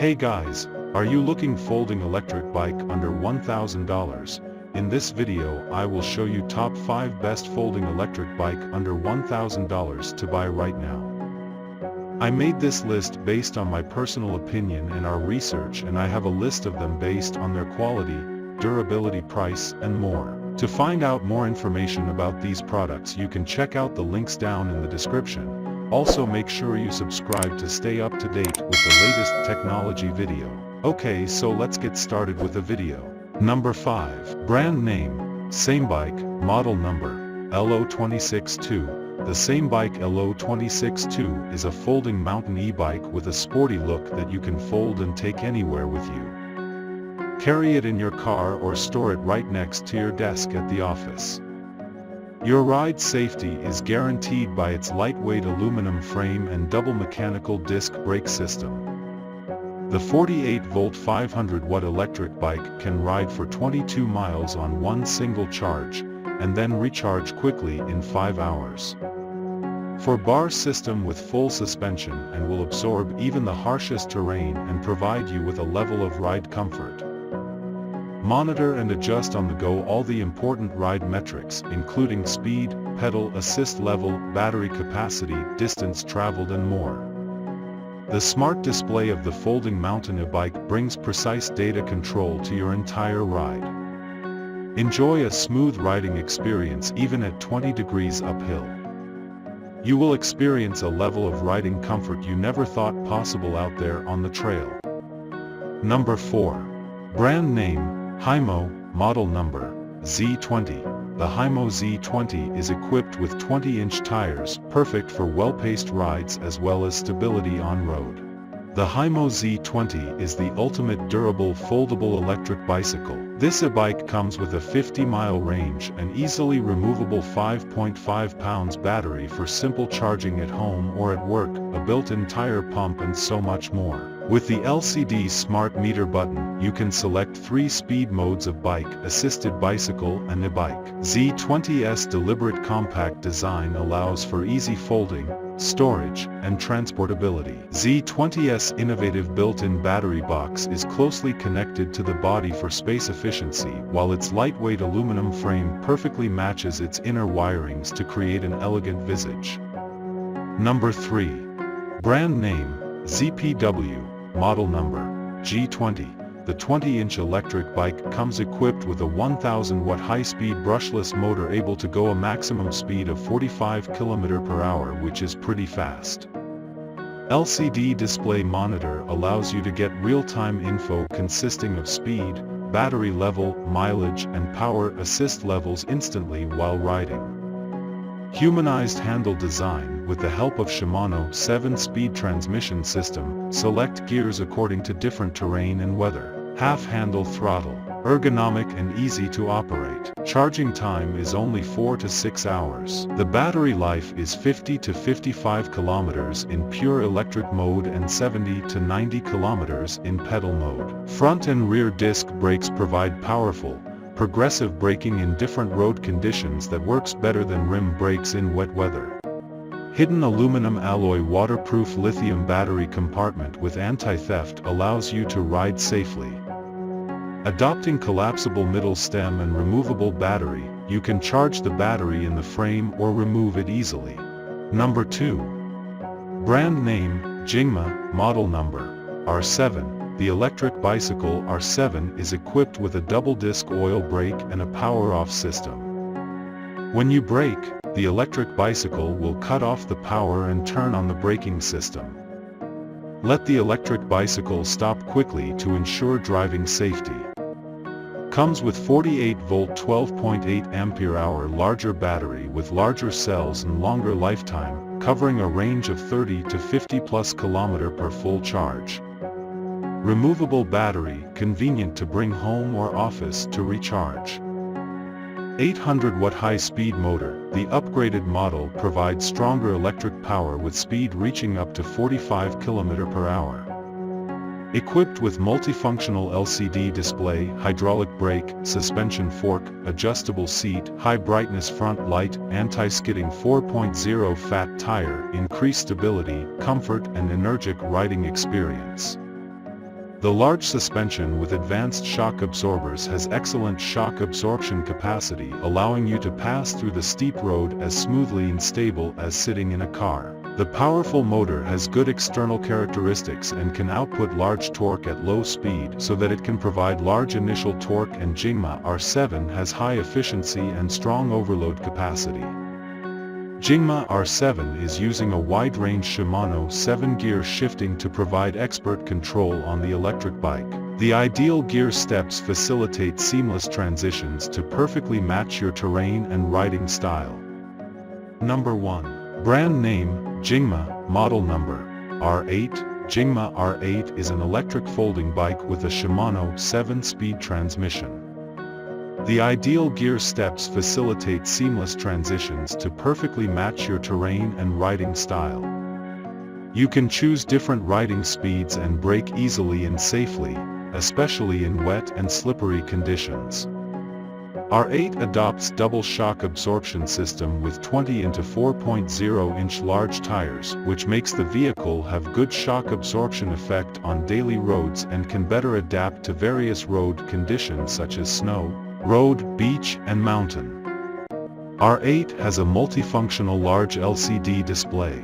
Hey guys, are you looking folding electric bike under $1,000? In this video I will show you top 5 best folding electric bike under $1,000 to buy right now. I made this list based on my personal opinion and our research, and I have a list of them based on their quality, durability, price, and more. To find out more information about these products you can check out the links down in the description. Also make sure you subscribe to stay up to date with the latest technology video. Okay, so let's get started with the video. Number 5. Brand name, SAMEBIKE, model number, LO262. The SAMEBIKE LO262 is a folding mountain e-bike with a sporty look that you can fold and take anywhere with you. Carry it in your car or store it right next to your desk at the office. Your ride safety is guaranteed by its lightweight aluminum frame and double mechanical disc brake system. The 48-volt 500-watt electric bike can ride for 22 miles on one single charge, and then recharge quickly in 5 hours. For bar system with full suspension and will absorb even the harshest terrain and provide you with a level of ride comfort. Monitor and adjust on the go all the important ride metrics including speed, pedal assist level, battery capacity, distance traveled and more. The smart display of the folding mountain e-bike brings precise data control to your entire ride. Enjoy a smooth riding experience even at 20 degrees uphill. You will experience a level of riding comfort you never thought possible out there on the trail. Number 4. Brand name, HIMO, model number, Z20. The HIMO Z20 is equipped with 20-inch tires, perfect for well-paced rides as well as stability on-road. The HIMO Z20 is the ultimate durable foldable electric bicycle. This e-bike comes with a 50-mile range, an easily removable 5.5 pounds battery for simple charging at home or at work, a built-in tire pump and so much more. With the LCD smart meter button, you can select 3 speed modes of bike, assisted bicycle and e-bike. Z20's deliberate compact design allows for easy folding, storage, and transportability. Z20's innovative built-in battery box is closely connected to the body for space efficiency, while its lightweight aluminum frame perfectly matches its inner wirings to create an elegant visage. Number 3. Brand name, ZPW. Model number, G20. The 20-inch electric bike comes equipped with a 1000-watt high-speed brushless motor able to go a maximum speed of 45 km/h, which is pretty fast. LCD display monitor allows you to get real-time info consisting of speed, battery level, mileage and power assist levels instantly while riding. Humanized handle design with the help of Shimano 7-speed transmission system, select gears according to different terrain and weather. Half-handle throttle, ergonomic and easy to operate. Charging time is only 4 to 6 hours. The battery life is 50 to 55 kilometers in pure electric mode and 70 to 90 kilometers in pedal mode. Front and rear disc brakes provide powerful, progressive braking in different road conditions that works better than rim brakes in wet weather. Hidden aluminum alloy waterproof lithium battery compartment with anti-theft allows you to ride safely. Adopting collapsible middle stem and removable battery, you can charge the battery in the frame or remove it easily. Number 2. Brand name, JINGHMA, model number, R7. The electric bicycle R7 is equipped with a double-disc oil brake and a power-off system. When you brake, the electric bicycle will cut off the power and turn on the braking system. Let the electric bicycle stop quickly to ensure driving safety. Comes with 48-volt 12.8 ampere-hour larger battery with larger cells and longer lifetime, covering a range of 30 to 50 plus km per full charge. Removable battery, convenient to bring home or office to recharge. 800-watt high-speed motor, the upgraded model provides stronger electric power with speed reaching up to 45 km/h. Equipped with multifunctional LCD display, hydraulic brake, suspension fork, adjustable seat, high-brightness front light, anti-skidding 4.0 fat tire, increased stability, comfort and energetic riding experience. The large suspension with advanced shock absorbers has excellent shock absorption capacity, allowing you to pass through the steep road as smoothly and stable as sitting in a car. The powerful motor has good external characteristics and can output large torque at low speed so that it can provide large initial torque, and JINGHMA R7 has high efficiency and strong overload capacity. JINGHMA R7 is using a wide-range Shimano 7-gear shifting to provide expert control on the electric bike. The ideal gear steps facilitate seamless transitions to perfectly match your terrain and riding style. Number 1. Brand name, JINGHMA, model number, R8. JINGHMA R8 is an electric folding bike with a Shimano 7-speed transmission. The ideal gear steps facilitate seamless transitions to perfectly match your terrain and riding style. You can choose different riding speeds and brake easily and safely, especially in wet and slippery conditions. R8 adopts double shock absorption system with 20 into 4.0-inch large tires, which makes the vehicle have good shock absorption effect on daily roads and can better adapt to various road conditions such as snow, road, beach, and mountain. R8 has a multifunctional large LCD display.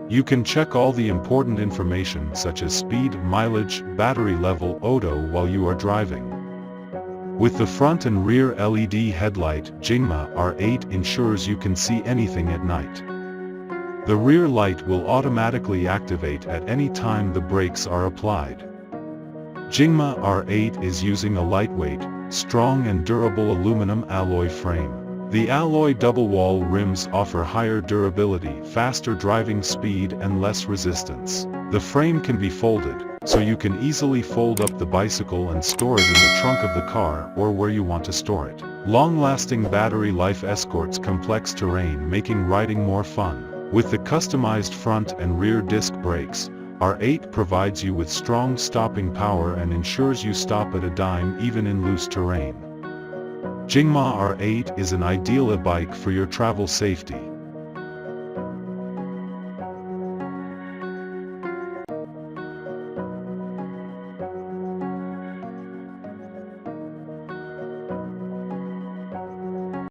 You can check all the important information such as speed, mileage, battery level, odo while you are driving. With the front and rear LED headlight, JINGHMA R8 ensures you can see anything at night. The rear light will automatically activate at any time the brakes are applied. JINGHMA R8 is using a lightweight, strong and durable aluminum alloy frame. The alloy double-wall rims offer higher durability, faster driving speed and less resistance. The frame can be folded, so you can easily fold up the bicycle and store it in the trunk of the car or where you want to store it. Long-lasting battery life escorts complex terrain, making riding more fun. With the customized front and rear disc brakes, R8 provides you with strong stopping power and ensures you stop at a dime even in loose terrain. JINGHMA R8 is an ideal e-bike for your travel safety.